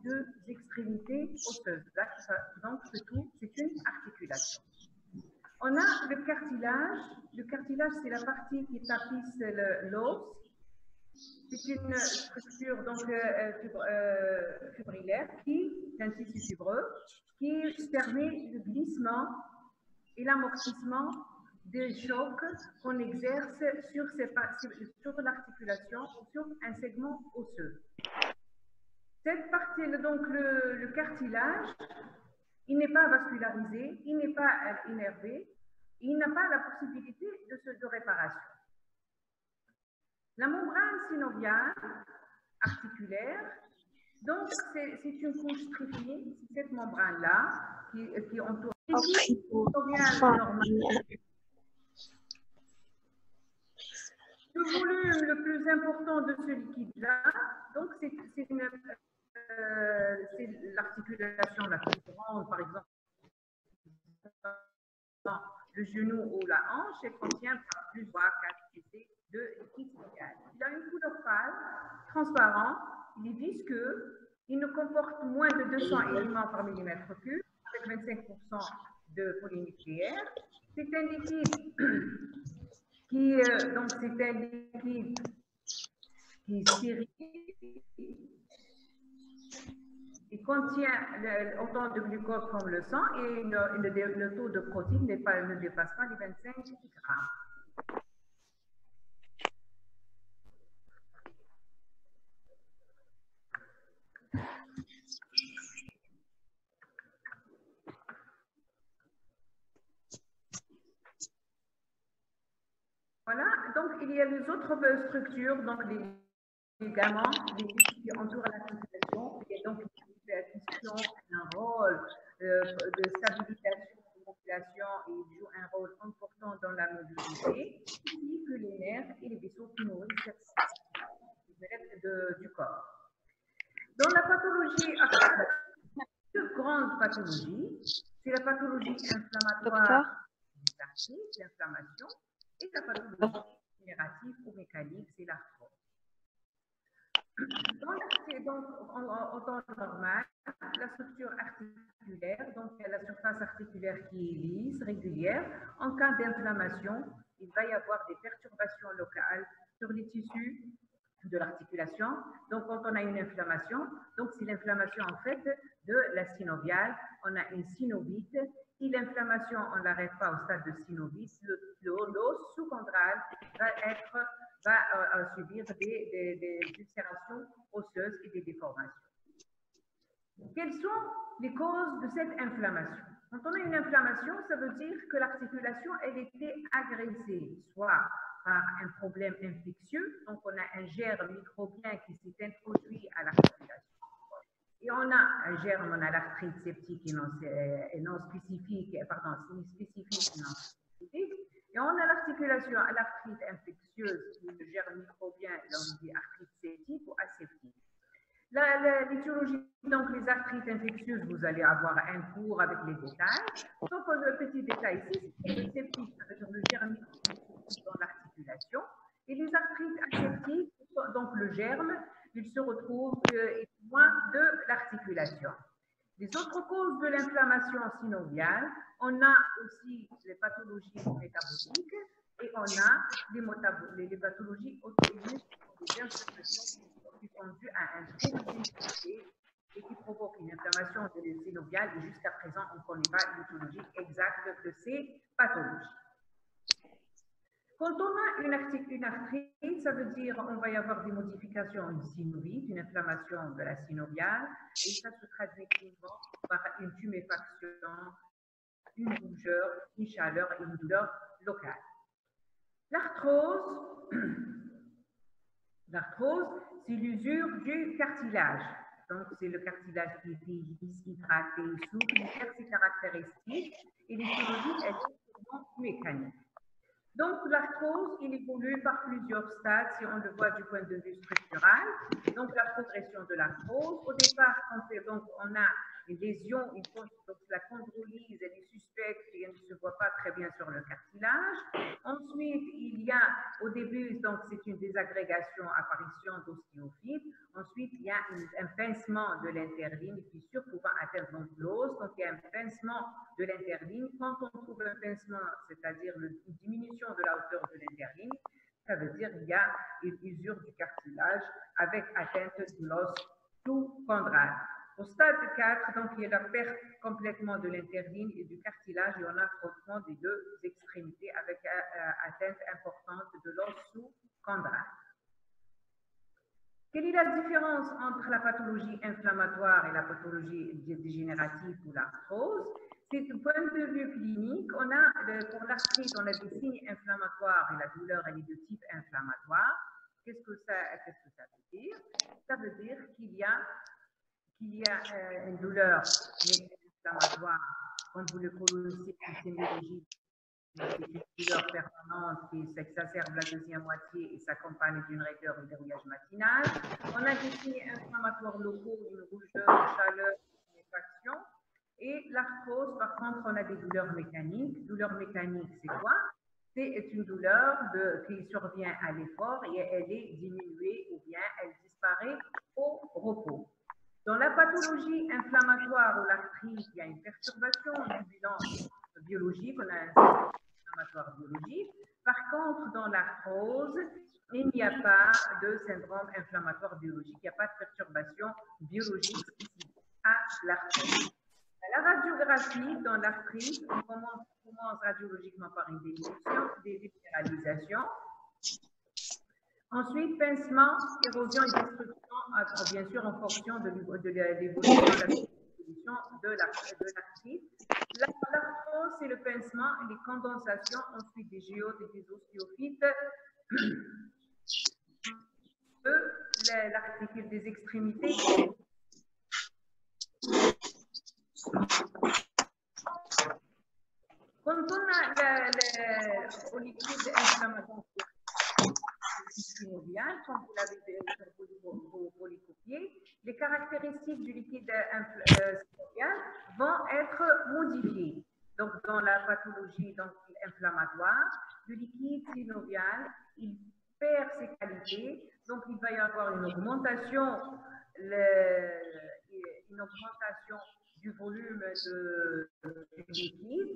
deux extrémités osseuses. Donc, le tout, c'est une articulation. On a le cartilage. Le cartilage, c'est la partie qui tapisse l'os. C'est une structure donc, fibrillaire d'un tissu fibreux qui permet le glissement et l'amortissement des chocs qu'on exerce sur l'articulation ou sur un segment osseux. Cette partie, donc le cartilage, il n'est pas vascularisé, il n'est pas innervé, il n'a pas la possibilité de réparation. La membrane synoviale articulaire, donc c'est une couche trifide, c'est cette membrane-là qui entoure le synovial normal. Le volume le plus important de ce liquide-là, donc c'est l'articulation la plus grande, par exemple, le genou ou la hanche, elle contient plus de 4 cc de liquide synovial. Il a une couleur pâle, transparent, il est visqueux, il ne comporte moins de 200 éléments par millimètre cube, avec 25% de polynucléaire. C'est un liquide qui stérile. Il contient autant de glucose comme le sang et le taux de protéines ne dépasse pas les 25 grammes. Voilà, donc il y a les autres structures, donc les ligaments, les tissus qui entourent l'articulation. Il y a donc l'articulation un rôle de stabilisation de la population et il joue un rôle important dans la mobilité, ainsi que les nerfs et les vaisseaux qui nourrissent cette du corps. Dans la pathologie, deux grandes pathologies, c'est la pathologie inflammatoire, l'inflammation, et la pathologie générative ou mécanique, c'est l'arthrose. Donc, en temps normal, la structure articulaire, donc la surface articulaire qui est lisse, régulière, en cas d'inflammation, il va y avoir des perturbations locales sur les tissus de l'articulation. Donc, quand on a une inflammation, donc c'est l'inflammation en fait de la synoviale, on a une synovite. Si l'inflammation, on ne l'arrête pas au stade de synovite, l'os sous-chondral va subir des ulcérations osseuses et des déformations. Quelles sont les causes de cette inflammation? Quand on a une inflammation, ça veut dire que l'articulation, elle était agressée, soit par un problème infectieux, donc on a un germe microbien qui s'est introduit à l'articulation. Et on a un germe, on a l'arthrite septique et non spécifique, pardon, spécifique et non spécifique. Et on a l'articulation à l'arthrite infectieuse, le germe microbien, on dit arthrite septique ou aseptique. L'étiologie, donc les arthrites infectieuses, vous allez avoir un cours avec les détails. Sauf le petit détail ici, c'est le septique, ça veut dire le germe microbien dans l'articulation. Et les arthrites aseptiques, donc le germe, il se retrouve loin de l'articulation. Les autres causes de l'inflammation synoviale, on a aussi les pathologies métaboliques et on a les pathologies auto-immunes des inflammations qui sont dues à un taux d'immunité et qui provoquent une inflammation synoviale. Et jusqu'à présent, on ne connaît pas l'étiologie exacte de ces pathologies. Quand on a une arthrite, ça veut dire qu'on va y avoir des modifications du synovite, une inflammation de la synoviale, et ça se traduit cliniquement par une tuméfaction, une rougeur, une chaleur et une douleur locale. L'arthrose, c'est l'usure du cartilage. Donc, c'est le cartilage qui est lisse, hydraté, souple, il perd ses caractéristiques et l'étiologie est purement mécanique. Donc, l'arthrose, il évolue par plusieurs stades, si on le voit du point de vue structural. Donc, la progression de l'arthrose. Au départ, on a une lésion, donc la chondrolyse, elle est suspecte suspecte et elle ne se voit pas très bien sur le cartilage. Ensuite, il y a au début, donc c'est une désagrégation, apparition d'ostéophytes. Ensuite, il y a un pincement de l'interligne, fissure pouvant atteindre l'os. Donc, il y a un pincement de l'interligne. Quand on trouve un pincement, c'est-à-dire une diminution de la hauteur de l'interligne, ça veut dire qu'il y a une usure du cartilage avec atteinte de l'os sous-chondral. Au stade 4, donc, il y a la perte complètement de l'interligne et du cartilage et on a frottement des deux extrémités avec atteinte importante de l'os sous-chondral. Quelle est la différence entre la pathologie inflammatoire et la pathologie dégénérative ou l'arthrose? C'est du point de vue clinique, on a, pour l'arthrite, on a des signes inflammatoires et la douleur, elle est de type inflammatoire. Qu'est-ce que ça veut dire? Ça veut dire qu'il y a une douleur inflammatoire, comme vous le connaissez, une sémiologie, c'est une douleur permanente qui s'exacerbe la deuxième moitié et s'accompagne d'une raideur ou verrouillage matinal. On a des signes inflammatoires locaux, une rougeur, une chaleur, une effraction. Et l'arthrose, par contre, on a des douleurs mécaniques. Douleur mécanique, c'est quoi? C'est une douleur qui survient à l'effort et elle est diminuée ou bien elle disparaît au repos. Dans la pathologie inflammatoire ou l'arthrite, il y a une perturbation du bilan biologique, on a un syndrome inflammatoire biologique. Par contre, dans l'arthrose, il n'y a pas de syndrome inflammatoire biologique, il n'y a pas de perturbation biologique spécifique à l'arthrose. La radiographie, dans l'arthrite, on commence radiologiquement par une diminution, des minéralisations. Ensuite, pincement, érosion et destruction, bien sûr, en fonction de l'évolution de l'arthrite. L'arthrose, c'est le pincement et les condensations, ensuite des géodes et des ostéophytes, l'articule des extrémités. Quand on a au liquide inflammatoire synovial, comme vous l'avez polycopié, les caractéristiques du liquide synovial vont être modifiées. Donc, dans la pathologie inflammatoire, le liquide synovial, il perd ses qualités, donc il va y avoir une augmentation du volume du liquide.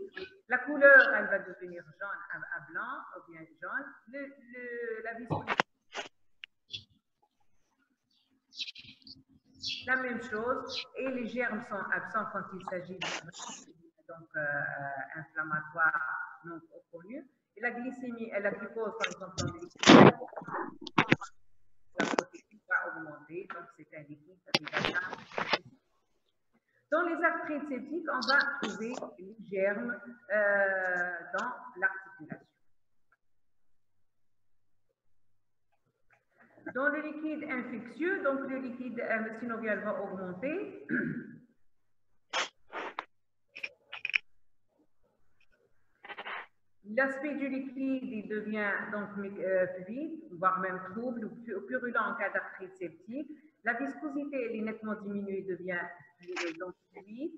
La couleur, elle va devenir jaune à blanc ou bien jaune. La viscosité, la même chose. Et les germes sont absents quand il s'agit inflammatoire non connue. Et la glycémie et la glucose, par exemple, la protéine va augmenter. Donc, c'est un liquide régalable. Dans les artères septiques, on va trouver les germes dans l'articulation. Dans le liquide infectieux, donc le liquide synovial va augmenter. L'aspect du liquide il devient donc fluide, voire même trouble ou purulent en cas d'arthrite septique. La viscosité elle est nettement diminuée, devient donc fluide.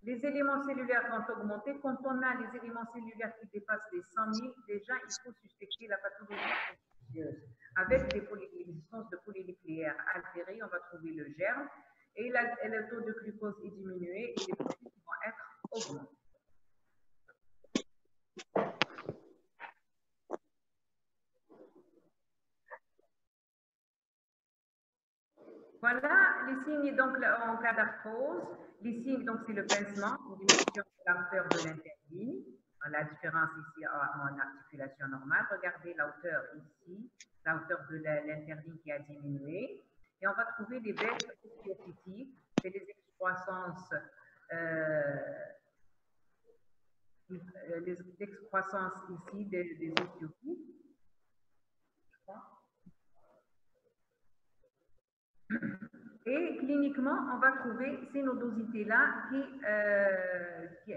Les éléments cellulaires vont augmenter. Quand on a les éléments cellulaires qui dépassent les 100 000, déjà il faut suspecter la pathologie infectieuse. Avec l'existence de polynucléaires altérés, on va trouver le germe et le taux de glucose est diminué et les produits vont être augmentés. Voilà les signes donc en cas d'arthrose. Les signes donc c'est le pincement, une diminution de la hauteur de l'interligne. La différence ici en articulation normale. Regardez la hauteur ici, la hauteur de l'interligne qui a diminué. Et on va trouver des bêtes ostéophytiques, c'est les excroissances ici des ostéophytes. Et cliniquement, on va trouver ces nodosités-là qui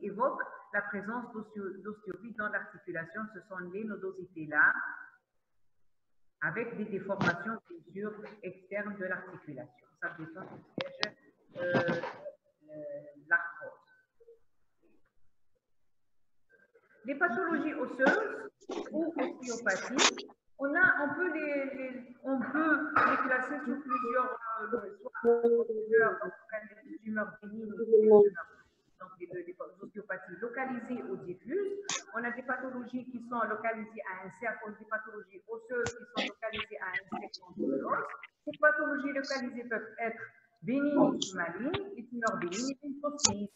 évoquent la présence d'ostéophytes dans l'articulation. Ce sont les nodosités-là avec des déformations, bien sûr, externes de l'articulation. Ça dépend du siège l'arthrose. ostéopathie, on peut les classer sur plusieurs tumeurs bénignes, donc les ostéopathies localisées ou diffuses. On a des pathologies qui sont localisées à un cercle, des pathologies osseuses qui sont localisées à un segment de l'os. Ces pathologies localisées peuvent être bénignes ou malignes, les tumeurs bénignes, les ostéites,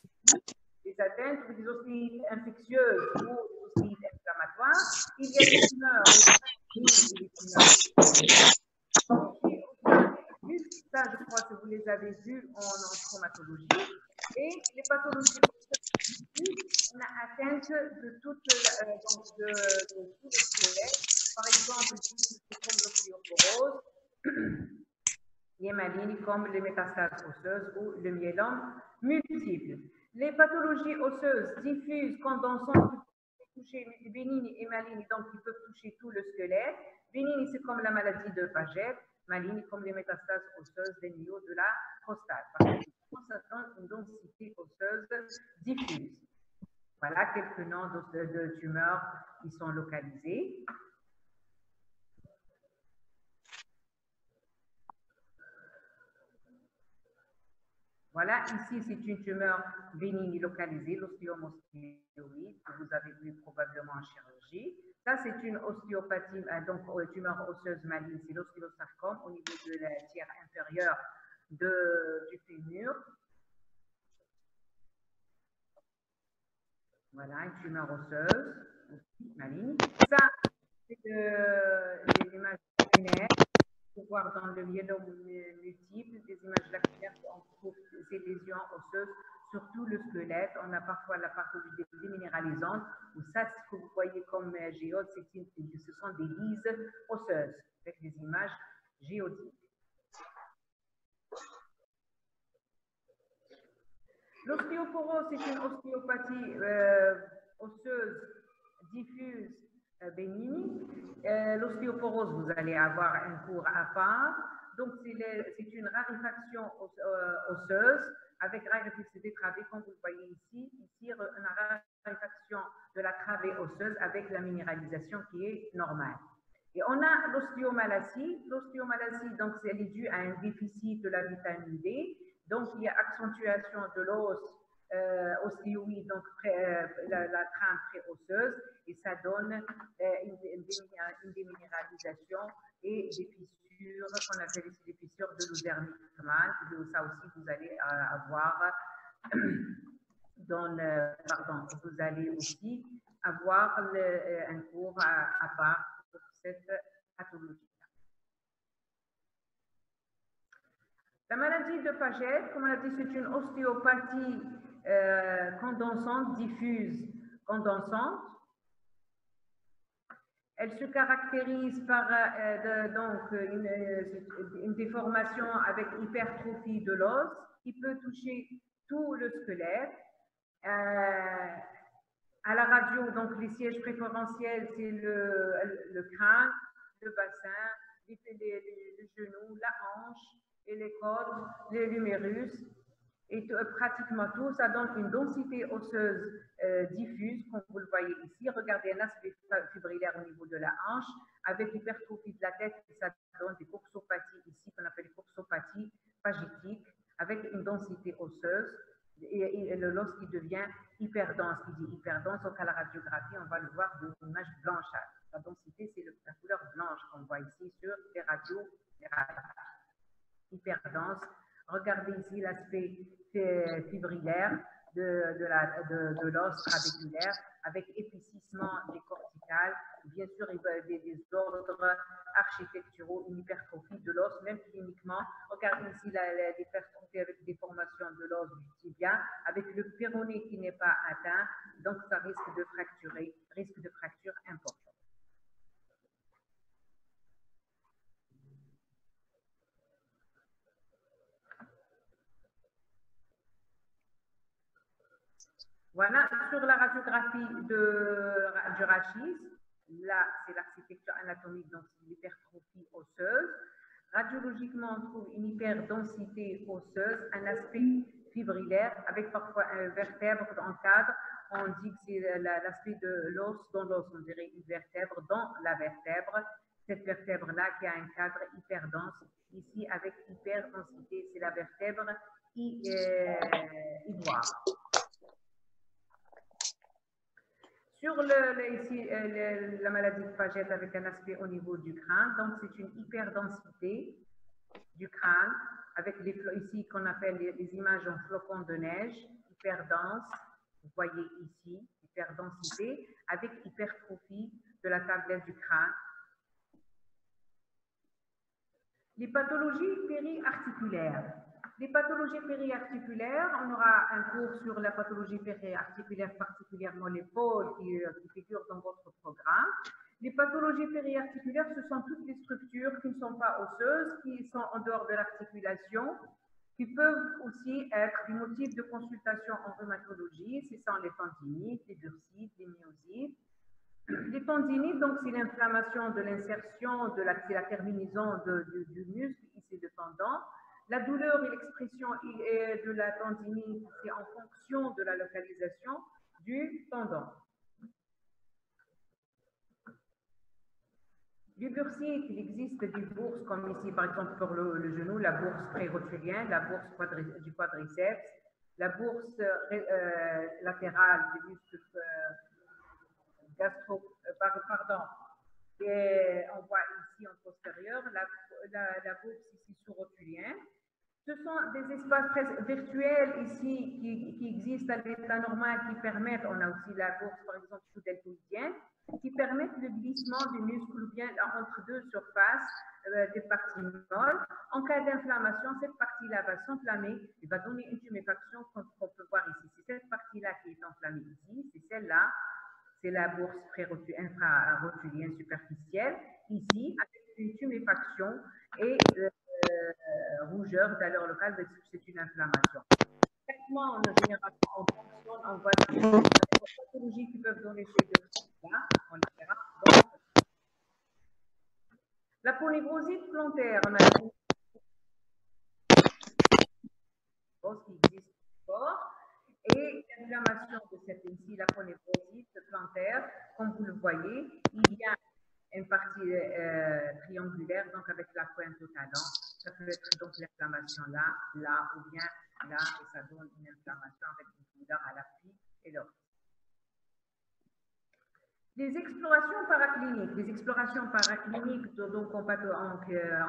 des atteintes ou des ostéites infectieuses ou des ostéites inflammatoires. Il y a des tumeurs bénignes et des tumeurs. Ça, je crois que vous les avez vus en traumatologie. Et les pathologies, on a atteinte de tout le squelette. Par exemple, comme l'ostéoporose, les malines comme les métastases osseuses ou le myélome multiple. Les pathologies osseuses diffuses, condensantes, toucher bénignes et malignes, donc ils peuvent toucher tout le squelette. Bénigne, c'est comme la maladie de Paget. Maligne, comme les métastases osseuses des niveaux de la prostate. Parce que ça donne une densité osseuse diffuse. Voilà quelques noms de tumeurs qui sont localisées. Voilà, ici, c'est une tumeur bénigne localisée, l'ostéomostéoïde, que vous avez vu probablement en chirurgie. Ça, c'est une ostéopathie, donc tumeur osseuse maligne, c'est l'ostéosarcome au niveau de la tiers inférieure du fémur. Voilà, une tumeur osseuse aussi maligne. Ça, c'est l'image lacunaire. Pour voir dans le myélome multiple, des images lacunaires, on trouve ces lésions osseuses sur tout le squelette. On a parfois la pathologie déminéralisante, où ça, ce que vous voyez comme géode, ce sont des lises osseuses, avec des images géodiques. L'ostéoporose, c'est une ostéopathie osseuse diffuse bénigne. L'ostéoporose, vous allez avoir un cours à part. Donc, c'est une raréfaction osseuse avec raréfaction des travées, comme vous le voyez ici. Ici, une raréfaction de la travée osseuse avec la minéralisation qui est normale. Et on a l'ostéomalacie. L'ostéomalacie, donc, elle est due à un déficit de la vitamine D. Donc, il y a accentuation de l'os ostéoïde, donc la trame préosseuse, et ça donne une déminéralisation et des fissures, qu'on appelle ici des fissures de Loudermic-Mann. Ça aussi, vous allez avoir vous allez aussi avoir un cours à part pour cette pathologie. La maladie de Paget, comme on a dit, c'est une ostéopathie condensante, diffuse condensante. Elle se caractérise par une déformation avec hypertrophie de l'os qui peut toucher tout le squelette. À la radio, donc les sièges préférentiels, c'est le crâne, le bassin, les genoux, la hanche, et les côtes, les l'humérus, et pratiquement tout, ça donne une densité osseuse diffuse, comme vous le voyez ici. Regardez un aspect fibrillaire au niveau de la hanche, avec l'hypertrophie de la tête, ça donne des coxopathies ici, qu'on appelle les coxopathies pagétiques, avec une densité osseuse, et l'os qui devient hyperdense. Qui dit hyperdense, donc à la radiographie, on va le voir d'une image blanchâtre. La densité, c'est la couleur blanche qu'on voit ici sur les radios. Hyperdense. Regardez ici l'aspect fibrillaire de l'os trabéculaire avec épaississement des corticales. Bien sûr, il va y avoir des ordres architecturaux, une hypertrophie de l'os, même cliniquement. Regardez ici l'hypertrophie avec des formations de l'os du tibia, avec le péroné qui n'est pas atteint, donc ça risque de fracture importante. Voilà, sur la radiographie du rachis, là, c'est l'architecture anatomique, donc c'est l'hypertrophie osseuse. Radiologiquement, on trouve une hyperdensité osseuse, un aspect fibrillaire, avec parfois un vertèbre en cadre. on dit que c'est l'aspect de l'os dans l'os, on dirait une vertèbre dans la vertèbre. Cette vertèbre-là qui a un cadre hyper dense. Ici, avec hyper densité, c'est la vertèbre ivoire. Sur ici, la maladie de Paget avec un aspect au niveau du crâne, donc c'est une hyperdensité du crâne, avec ici qu'on appelle les images en flocons de neige, hyperdense, vous voyez ici, hyperdensité, avec hypertrophie de la tablette du crâne. Les pathologies périarticulaires. Les pathologies périarticulaires, on aura un cours sur la pathologie périarticulaire, particulièrement les pôles qui figurent dans votre programme. Les pathologies périarticulaires, ce sont toutes les structures qui ne sont pas osseuses, qui sont en dehors de l'articulation, qui peuvent aussi être des motifs de consultation en rhumatologie. Ce sont les tendinites, les bursites, les myosites. Les tendinites, donc, c'est l'inflammation de l'insertion, c'est la terminaison du muscle, ici le tendon. La douleur et l'expression de la tendinite, c'est en fonction de la localisation du tendon. Du bursite, il existe des bourses, comme ici, par exemple, pour le genou, la bourse pré-rotulienne, la bourse du quadriceps, la bourse latérale du muscle et on voit ici en postérieur la bourse ici sous-rotulienne. Ce sont des espaces virtuels ici qui existent à l'état normal, qui permettent, on a aussi la bourse par exemple sous-deltoïdienne, qui permettent le glissement du muscle ou bien entre deux surfaces des parties molles. En cas d'inflammation, cette partie-là va s'enflammer et va donner une tuméfaction qu'on peut voir ici. C'est cette partie-là qui est enflammée ici, c'est celle-là. C'est la bourse infrarotulienne superficielle, ici, avec une tuméfaction et rougeur d'allure locale, parce que c'est une inflammation. Traitement, en général, on fonctionne, on voit des pathologies qui peuvent donner ces deux-là, on les verra. Donc, la ponévrosite plantaire, on a la ponévrose qui existe fort. Et l'inflammation de cette ici, la ponévrosite plantaire, comme vous le voyez, il y a une partie triangulaire, donc avec la pointe au talon. Ça peut être donc l'inflammation là, ou bien là, et ça donne une inflammation avec une douleur à l'appui et l'autre. Les explorations paracliniques. Les explorations paracliniques, donc en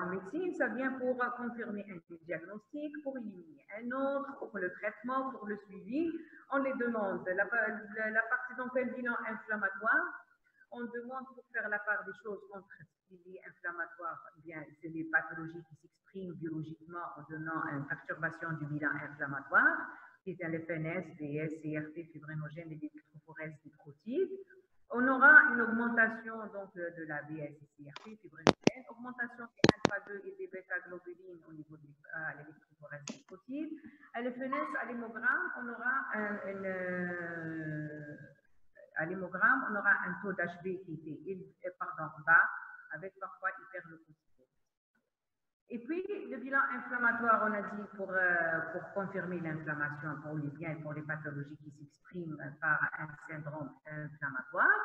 médecine, ça vient pour confirmer un diagnostic, pour éliminer un autre, pour le traitement, pour le suivi. On les demande. La partie donc un bilan inflammatoire, on demande pour faire la part des choses entre ce qui est inflammatoire, bien c'est les pathologies qui s'expriment biologiquement en donnant une perturbation du bilan inflammatoire, qui est un FNS, DS, CRP, fibrinogène et l'électrophorèse des protides. On aura une augmentation donc, de la BS-CRP, fibrinogène, augmentation des alpha-2 et des bêta-globulines au niveau de l'électrophorèse des protides. À l'FNS, à l'hémogramme, on aura à l'hémogramme, on aura un taux d'HB qui était bas, avec parfois hyperleucocytose. Et puis, le bilan inflammatoire, on a dit pour confirmer l'inflammation pour les biens et pour les pathologies qui s'expriment par un syndrome inflammatoire.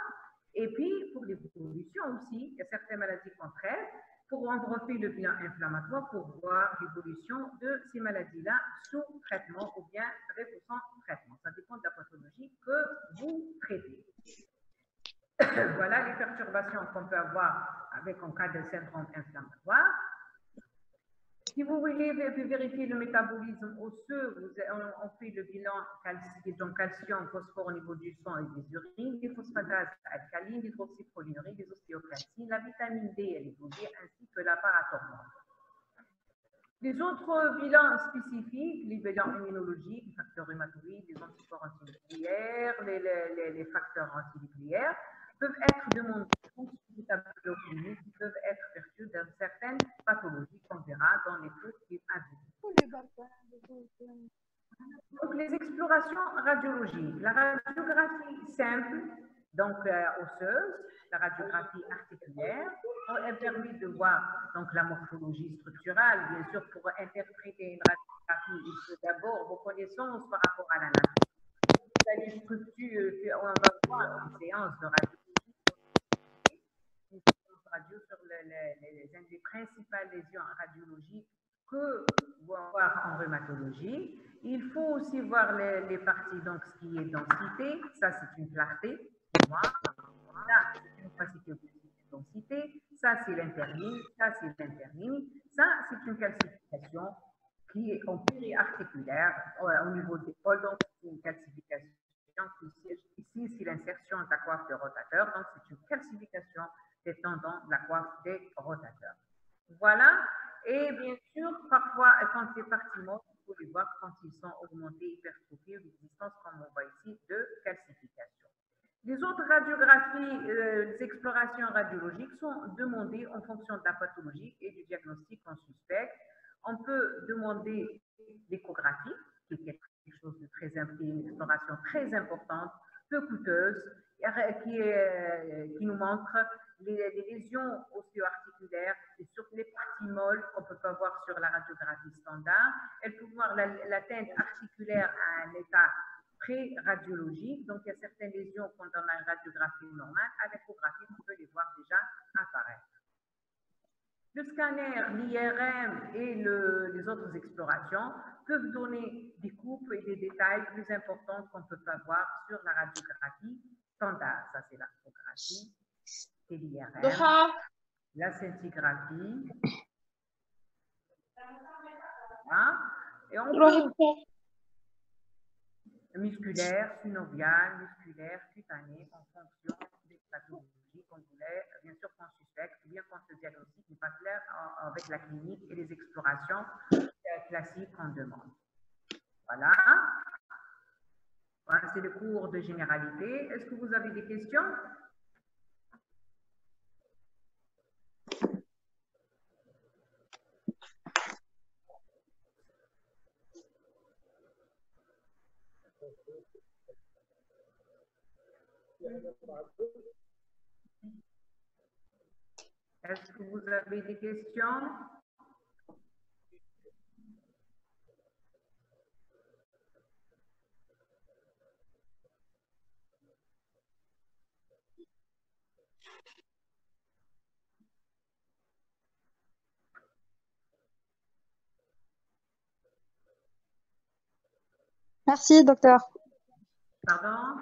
Et puis, pour l'évolution aussi, il y a certaines maladies qu'on traite pour envelopper le bilan inflammatoire pour voir l'évolution de ces maladies-là sous traitement ou bien avec ou sans traitement. Ça dépend de la pathologie que vous traitez. Voilà les perturbations qu'on peut avoir en cas de syndrome inflammatoire. Si vous voulez vérifier le métabolisme osseux, on fait le bilan calcium, phosphore au niveau du sang et des urines, les phosphatases alcalines, l'hydroxyprolinurée, les ostéocalcines, la vitamine D et les glucides, ainsi que la parathormone. Les autres bilans spécifiques, les bilans immunologiques, les facteurs rhumatoïdes, les anticorps antinucléaires, les facteurs antinucléaires, peuvent être demandés des tableaux cliniques qui peuvent être vertus dans certaines pathologies qu'on verra dans les cours qui arrivent. Donc, les explorations radiologiques. La radiographie simple, donc osseuse, la radiographie articulaire, elle permet de voir donc, la morphologie structurale. Bien sûr, pour interpréter une radiographie, il faut d'abord vos connaissances par rapport à l'anatomie. les structures, on va voir une séance de radiologie, une séance de radio sur les principales lésions radiologiques que vous allez voir en rhumatologie. Il faut aussi voir les parties, donc ce qui est densité, ça c'est une clarté, là c'est une opacité de densité, ça c'est l'interligne, ça c'est l'interligne, ça c'est une calcification qui est en périarticulaire au niveau de l'épaule, donc c'est une calcification ici c'est l'insertion de la coiffe de rotateur, donc c'est une calcification des tendons de la coiffe des rotateurs. Voilà, et bien sûr, parfois, quand les parties mortes, vous pouvez voir quand ils sont augmentés, hypertrophiés ou l'existence, comme on voit ici, de calcification. Les autres radiographies, les explorations radiologiques sont demandées en fonction de la pathologie et du diagnostic qu'on suspecte. On peut demander l'échographie, qui est quelque chose de très important, une exploration très importante, peu coûteuse, qui nous montre les lésions osseo-articulaires et surtout les parties molles qu'on ne peut pas voir sur la radiographie standard. Elle peut voir l'atteinte articulaire à un état pré-radiologique. Donc, il y a certaines lésions quand on a une radiographie normale. À l'échographie, on peut les voir déjà apparaître. Le scanner, l'IRM et les autres explorations peuvent donner des coupes et des détails plus importants qu'on ne peut pas voir sur la radiographie standard. Ça, c'est la photographie, c'est l'IRM, la scintigraphie. Voilà. Et on peut musculaire, synovial, musculaire, cutané, en fonction des pathologies qu'on voulait, bien sûr qu'on suspecte, ou bien quand le diagnostic n'est pas clair avec la clinique et les explorations classiques qu'on demande. Voilà. Voilà, c'est le cours de généralité. Est-ce que vous avez des questions? Est-ce que vous avez des questions? Merci, docteur. Pardon?